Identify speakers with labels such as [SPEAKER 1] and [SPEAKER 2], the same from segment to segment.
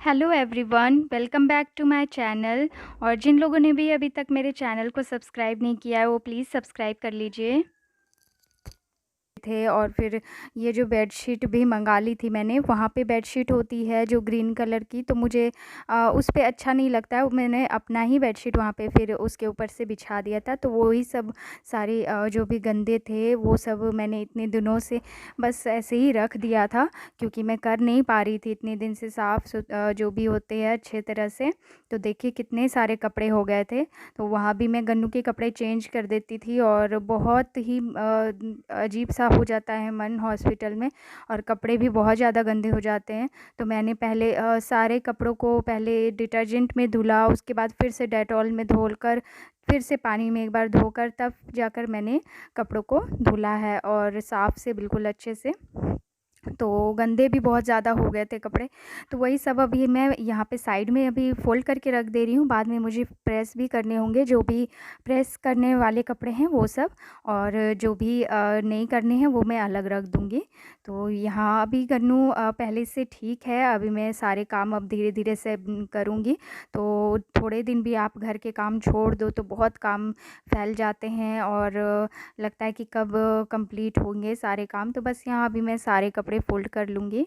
[SPEAKER 1] Hello everyone, welcome back to my channel. और जिन लोगों ने भी अभी तक मेरे चैनल को सब्सक्राइब नहीं किया है वो प्लीज़ सब्सक्राइब कर लीजिए। थे और फिर ये जो बेडशीट भी मंगा ली थी मैंने, वहाँ पे बेडशीट होती है जो ग्रीन कलर की, तो मुझे उस पे अच्छा नहीं लगता है। मैंने अपना ही बेडशीट वहाँ पे फिर उसके ऊपर से बिछा दिया था, तो वही सब सारे जो भी गंदे थे वो सब मैंने इतने दिनों से बस ऐसे ही रख दिया था, क्योंकि मैं कर नहीं पा रही थी इतने दिन से साफ़ जो भी होते हैं अच्छे तरह से। तो देखिए कितने सारे कपड़े हो गए थे, तो वहाँ भी मैं गन्नू के कपड़े चेंज कर देती थी और बहुत ही अजीब सा हो जाता है मन हॉस्पिटल में, और कपड़े भी बहुत ज़्यादा गंदे हो जाते हैं। तो मैंने पहले सारे कपड़ों को पहले डिटर्जेंट में धुला, उसके बाद फिर से डेटॉल में धोकर फिर से पानी में एक बार धोकर तब जाकर मैंने कपड़ों को धुला है, और साफ़ से बिल्कुल अच्छे से। तो गंदे भी बहुत ज़्यादा हो गए थे कपड़े, तो वही सब अभी मैं यहाँ पे साइड में अभी फ़ोल्ड करके रख दे रही हूँ। बाद में मुझे प्रेस भी करने होंगे, जो भी प्रेस करने वाले कपड़े हैं वो सब, और जो भी नहीं करने हैं वो मैं अलग रख दूँगी। तो यहाँ अभी गन्नू पहले से ठीक है, अभी मैं सारे काम अब धीरे-धीरे से करूँगी। तो थोड़े दिन भी आप घर के काम छोड़ दो तो बहुत काम फैल जाते हैं, और लगता है कि कब कंप्लीट होंगे सारे काम। तो बस यहाँ अभी मैं सारे कपड़े फ़ोल्ड कर लूँगी।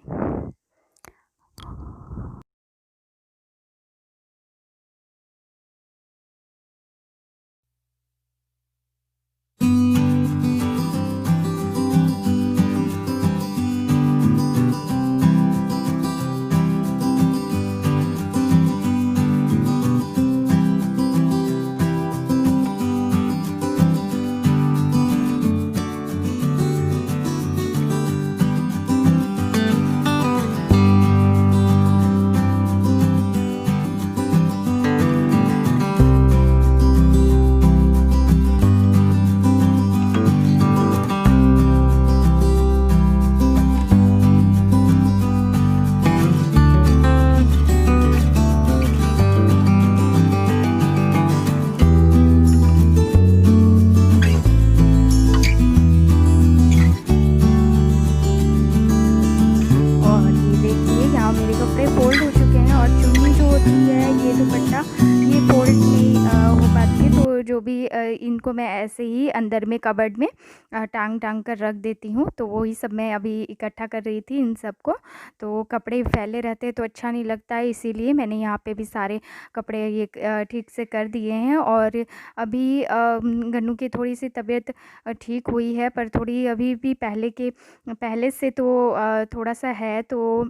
[SPEAKER 1] और ये देखिए यहाँ मेरे कपड़े फ़ोल्ड हो चुके हैं, और चुन्नी जो होती है, ये दुपट्टा, ये फ़ोल्ड नहीं हो पाती है। तो जो भी इनको मैं ऐसे ही अंदर में कबर्ड में टांग कर रख देती हूँ। तो वही सब मैं अभी इकट्ठा कर रही थी इन सब को। तो कपड़े फैले रहते हैं तो अच्छा नहीं लगता है, इसीलिए मैंने यहाँ पे भी सारे कपड़े ये ठीक से कर दिए हैं। और अभी गन्नू की थोड़ी सी तबीयत ठीक हुई है, पर थोड़ी अभी भी पहले से तो थोड़ा सा है, तो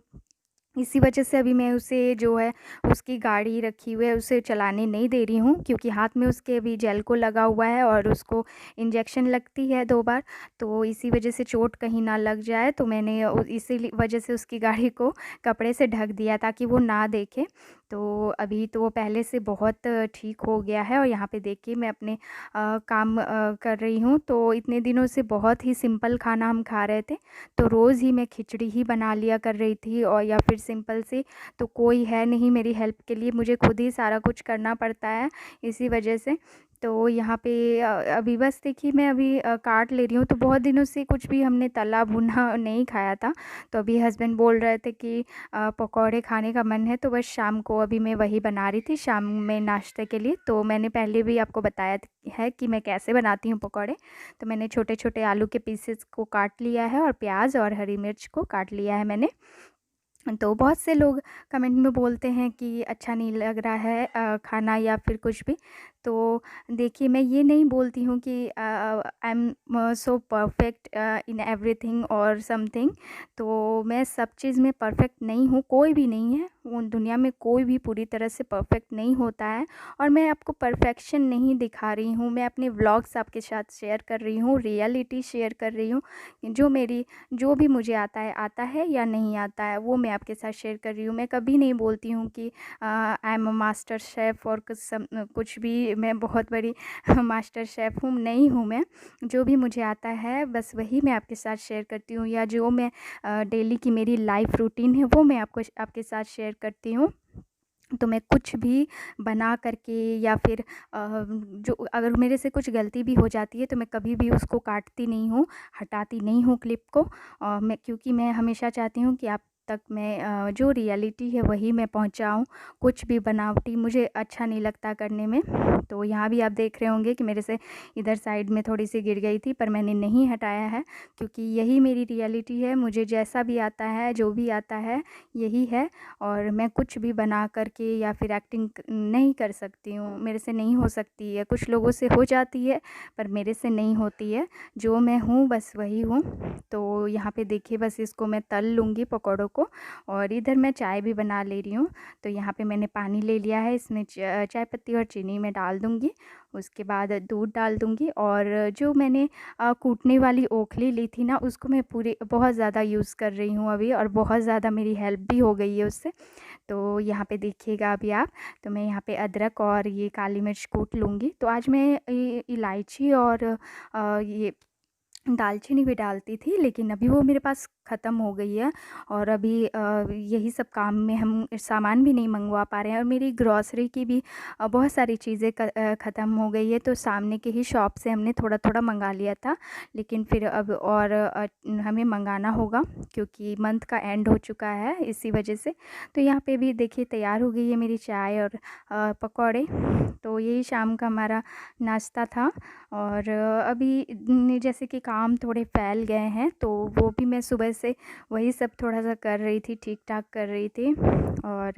[SPEAKER 1] इसी वजह से अभी मैं उसे जो है उसकी गाड़ी रखी हुई है उसे चलाने नहीं दे रही हूँ, क्योंकि हाथ में उसके अभी जेल को लगा हुआ है और उसको इंजेक्शन लगती है 2 बार। तो इसी वजह से चोट कहीं ना लग जाए, तो मैंने इसी वजह से उसकी गाड़ी को कपड़े से ढक दिया ताकि वो ना देखे। तो अभी तो वो पहले से बहुत ठीक हो गया है। और यहाँ पे देखिए मैं अपने काम कर रही हूँ। तो इतने दिनों से बहुत ही सिंपल खाना हम खा रहे थे, तो रोज़ ही मैं खिचड़ी ही बना लिया कर रही थी, और या फिर सिंपल सी। तो कोई है नहीं मेरी हेल्प के लिए, मुझे खुद ही सारा कुछ करना पड़ता है इसी वजह से। तो यहाँ पे अभी बस देखिए मैं अभी काट ले रही हूँ। तो बहुत दिनों से कुछ भी हमने तला भुना नहीं खाया था, तो अभी हस्बैंड बोल रहे थे कि पकौड़े खाने का मन है, तो बस शाम को अभी मैं वही बना रही थी शाम में नाश्ते के लिए। तो मैंने पहले भी आपको बताया है कि मैं कैसे बनाती हूँ पकौड़े। तो मैंने छोटे छोटे आलू के पीसेस को काट लिया है, और प्याज और हरी मिर्च को काट लिया है मैंने। तो बहुत से लोग कमेंट में बोलते हैं कि अच्छा नहीं लग रहा है खाना या फिर कुछ भी। तो देखिए मैं ये नहीं बोलती हूँ कि I am so perfect in everything और समथिंग। तो मैं सब चीज़ में परफेक्ट नहीं हूँ, कोई भी नहीं है, वो दुनिया में कोई भी पूरी तरह से परफेक्ट नहीं होता है। और मैं आपको परफेक्शन नहीं दिखा रही हूँ, मैं अपने व्लॉग्स आपके साथ शेयर कर रही हूँ, रियलिटी शेयर कर रही हूँ। जो भी मुझे आता है या नहीं आता है वो मैं आपके साथ शेयर कर रही हूँ। मैं कभी नहीं बोलती हूँ कि I am a master chef और कुछ भी मैं बहुत बड़ी मास्टर शेफ़ हूँ, नहीं हूँ मैं। जो भी मुझे आता है बस वही मैं आपके साथ शेयर करती हूँ, या जो मैं डेली की मेरी लाइफ़ रूटीन है वो मैं आपके साथ शेयर करती हूँ। तो मैं कुछ भी बना करके या फिर जो अगर मेरे से कुछ गलती भी हो जाती है तो मैं कभी भी उसको काटती नहीं हूँ, हटाती नहीं हूँ क्लिप को। मैं क्योंकि मैं हमेशा चाहती हूँ कि आप तक मैं जो रियलिटी है वही मैं पहुंचाऊं। कुछ भी बनावटी मुझे अच्छा नहीं लगता करने में। तो यहाँ भी आप देख रहे होंगे कि मेरे से इधर साइड में थोड़ी सी गिर गई थी, पर मैंने नहीं हटाया है, क्योंकि यही मेरी रियलिटी है। मुझे जैसा भी आता है, जो भी आता है, यही है। और मैं कुछ भी बना करके या फिर एक्टिंग नहीं कर सकती हूँ, मेरे से नहीं हो सकती है। कुछ लोगों से हो जाती है, पर मेरे से नहीं होती है। जो मैं हूँ बस वही हूँ। तो यहाँ पे देखिए, बस इसको मैं तल लूँगी पकौड़ों को। और इधर मैं चाय भी बना ले रही हूँ। तो यहाँ पे मैंने पानी ले लिया है, इसमें चाय पत्ती और चीनी में डाल दूँगी। उसके बाद दूध डाल दूँगी। और जो मैंने कूटने वाली ओखली ली थी ना, उसको मैं पूरी बहुत ज़्यादा यूज़ कर रही हूँ अभी, और बहुत ज़्यादा मेरी हेल्प भी हो गई है उससे। तो यहाँ पे देखिएगा अभी आप। तो मैं यहाँ पे अदरक और ये काली मिर्च कूट लूँगी। तो आज मैं इलायची और ये दालचीनी भी डालती थी, लेकिन अभी वो मेरे पास ख़त्म हो गई है। और अभी यही सब काम में हम सामान भी नहीं मंगवा पा रहे हैं, और मेरी ग्रॉसरी की भी बहुत सारी चीज़ें ख़त्म हो गई है। तो सामने के ही शॉप से हमने थोड़ा थोड़ा मंगा लिया था, लेकिन फिर अब और हमें मंगाना होगा, क्योंकि मंथ का एंड हो चुका है इसी वजह से। तो यहाँ पे भी देखिए तैयार हो गई है मेरी चाय और पकौड़े। तो यही शाम का हमारा नाश्ता था। और अभी जैसे कि काम थोड़े फैल गए हैं, तो वो भी मैं सुबह से वही सब थोड़ा सा कर रही थी, ठीक ठाक कर रही थी। और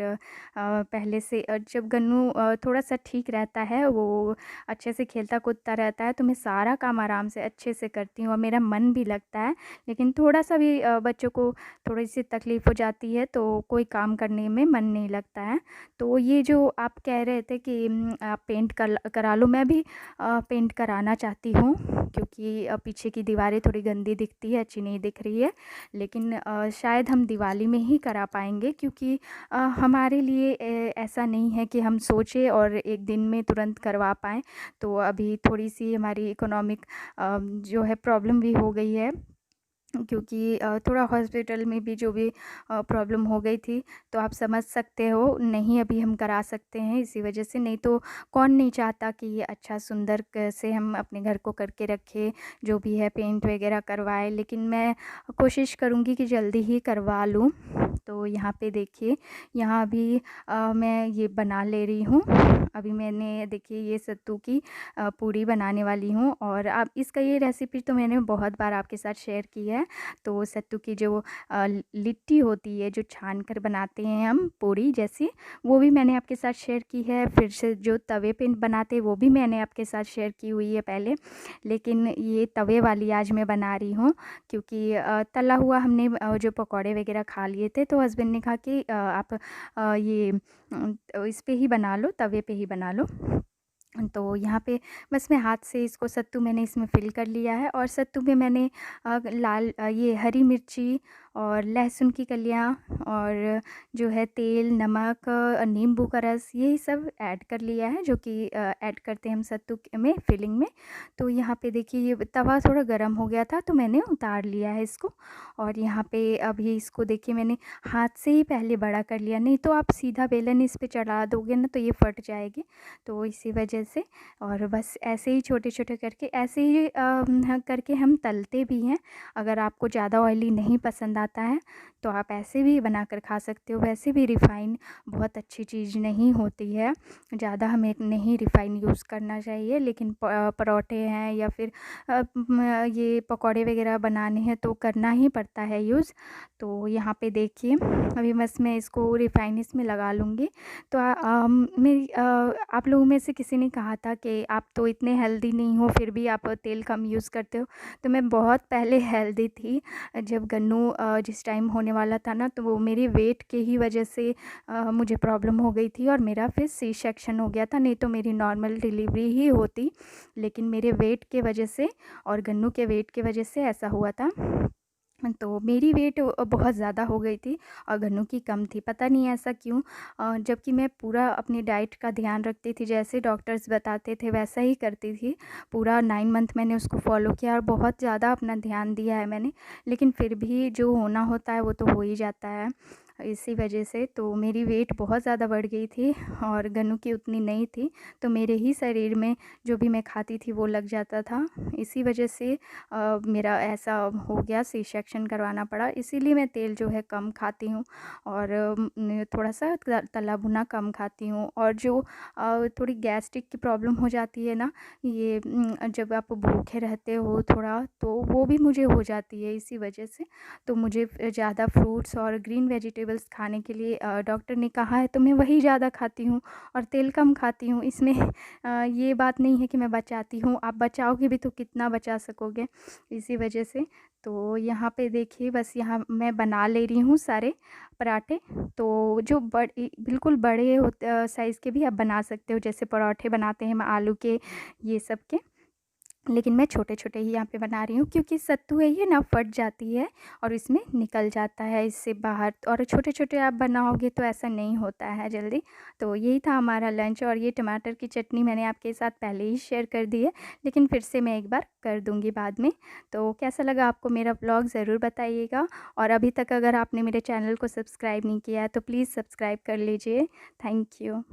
[SPEAKER 1] पहले से जब गन्नू थोड़ा सा ठीक रहता है, वो अच्छे से खेलता कूदता रहता है, तो मैं सारा काम आराम से अच्छे से करती हूँ और मेरा मन भी लगता है। लेकिन थोड़ा सा भी बच्चों को थोड़ी सी तकलीफ़ हो जाती है, तो कोई काम करने में मन नहीं लगता है। तो ये जो आप कह रहे थे कि आप पेंट करा लो, मैं भी पेंट कराना चाहती हूँ, क्योंकि पीछे की दीवारें थोड़ी गंदी दिखती है, अच्छी नहीं दिख रही है। लेकिन शायद हम दिवाली में ही करा पाएंगे, क्योंकि हमारे लिए ऐसा नहीं है कि हम सोचें और एक दिन में तुरंत करवा पाएँ। तो अभी थोड़ी सी हमारी इकोनॉमिक जो है प्रॉब्लम भी हो गई है, क्योंकि थोड़ा हॉस्पिटल में भी जो भी प्रॉब्लम हो गई थी, तो आप समझ सकते हो, नहीं अभी हम करा सकते हैं इसी वजह से। नहीं तो कौन नहीं चाहता कि ये अच्छा सुंदर से हम अपने घर को करके रखें, जो भी है पेंट वगैरह करवाए। लेकिन मैं कोशिश करूँगी कि जल्दी ही करवा लूँ। तो यहाँ पे देखिए, यहाँ अभी मैं ये बना ले रही हूँ। अभी मैंने देखिए ये सत्तू की पूड़ी बनाने वाली हूँ। और अब इसका ये रेसिपी तो मैंने बहुत बार आपके साथ शेयर की है। तो सत्तू की जो लिट्टी होती है, जो छान कर बनाते हैं हम पूड़ी जैसी, वो भी मैंने आपके साथ शेयर की है। फिर से जो तवे पे बनाते हैं, वो भी मैंने आपके साथ शेयर की हुई है पहले। लेकिन ये तवे वाली आज मैं बना रही हूँ, क्योंकि तला हुआ हमने जो पकौड़े वगैरह खा लिए थे, तो हस्बैंड ने कहा कि आप ये इस पे ही बना लो, तवे पे ही बना लो। तो यहाँ पे बस मैं हाथ से इसको सत्तू मैंने इसमें फ़िल कर लिया है। और सत्तू में मैंने ये हरी मिर्ची और लहसुन की कलियाँ और जो है तेल, नमक, नींबू का रस, यही सब ऐड कर लिया है, जो कि ऐड करते हैं हम सत्तू में फिलिंग में। तो यहाँ पे देखिए ये तवा थोड़ा गर्म हो गया था, तो मैंने उतार लिया है इसको। और यहाँ पे अभी इसको देखिए मैंने हाथ से ही पहले बड़ा कर लिया, नहीं तो आप सीधा बेलन इस पे चढ़ा दोगे ना, तो ये फट जाएगी। तो इसी वजह से, और बस ऐसे ही छोटे-छोटे करके ऐसे ही करके हम तलते भी हैं। अगर आपको ज़्यादा ऑयली नहीं पसंद आता है, तो आप ऐसे भी बनाकर खा सकते हो। वैसे भी रिफ़ाइन बहुत अच्छी चीज़ नहीं होती है, ज़्यादा हमें नहीं रिफ़ाइन यूज़ करना चाहिए। लेकिन परोठे हैं या फिर ये पकौड़े वगैरह बनाने हैं, तो करना ही पड़ता है यूज़। तो यहाँ पे देखिए, अभी बस मैं इसको रिफ़ाइन इसमें लगा लूँगी। तो आप लोगों में से किसी ने कहा था कि आप तो इतने हेल्दी नहीं हो, फिर भी आप तेल कम यूज़ करते हो। तो मैं बहुत पहले हेल्दी थी, जब गन्नू जिस टाइम होने वाला था ना, तो वो मेरे वेट के ही वजह से मुझे प्रॉब्लम हो गई थी, और मेरा फिर सी सेक्शन हो गया था। नहीं तो मेरी नॉर्मल डिलीवरी ही होती, लेकिन मेरे वेट के वजह से और गन्नू के वेट के वजह से ऐसा हुआ था। तो मेरी वेट बहुत ज़्यादा हो गई थी और गन्नू की कम थी, पता नहीं ऐसा क्यों। जबकि मैं पूरा अपनी डाइट का ध्यान रखती थी, जैसे डॉक्टर्स बताते थे वैसा ही करती थी। पूरा 9 मंथ मैंने उसको फॉलो किया और बहुत ज़्यादा अपना ध्यान दिया है मैंने। लेकिन फिर भी जो होना होता है वो तो हो ही जाता है। इसी वजह से तो मेरी वेट बहुत ज़्यादा बढ़ गई थी और गन्नू की उतनी नहीं थी, तो मेरे ही शरीर में जो भी मैं खाती थी वो लग जाता था। इसी वजह से मेरा ऐसा हो गया, सी सेक्शन करवाना पड़ा। इसीलिए मैं तेल जो है कम खाती हूँ और थोड़ा-सा तला भुना कम खाती हूँ। और जो थोड़ी गैस्ट्रिक की प्रॉब्लम हो जाती है ना, ये जब आप भूखे रहते हो थोड़ा, तो वो भी मुझे हो जाती है इसी वजह से। तो मुझे ज़्यादा फ्रूट्स और ग्रीन वेजिटेबल्स खाने के लिए डॉक्टर ने कहा है, तो मैं वही ज़्यादा खाती हूँ और तेल कम खाती हूँ। इसमें ये बात नहीं है कि मैं बचाती हूँ, आप बचाओगे भी तो कितना बचा सकोगे, इसी वजह से। तो यहाँ पे देखिए, बस यहाँ मैं बना ले रही हूँ सारे पराठे। तो जो बिल्कुल बड़े होते साइज़ के भी आप बना सकते हो, जैसे पराठे बनाते हैं हम आलू के, ये सब के। लेकिन मैं छोटे-छोटे ही यहाँ पे बना रही हूँ, क्योंकि सत्तू है ये ना फट जाती है और इसमें निकल जाता है इससे बाहर, और छोटे-छोटे आप बनाओगे तो ऐसा नहीं होता है जल्दी। तो यही था हमारा लंच, और ये टमाटर की चटनी मैंने आपके साथ पहले ही शेयर कर दी है, लेकिन फिर से मैं एक बार कर दूँगी बाद में। तो कैसा लगा आपको मेरा व्लॉग ज़रूर बताइएगा, और अभी तक अगर आपने मेरे चैनल को सब्सक्राइब नहीं किया है तो प्लीज़ सब्सक्राइब कर लीजिए। Thank you.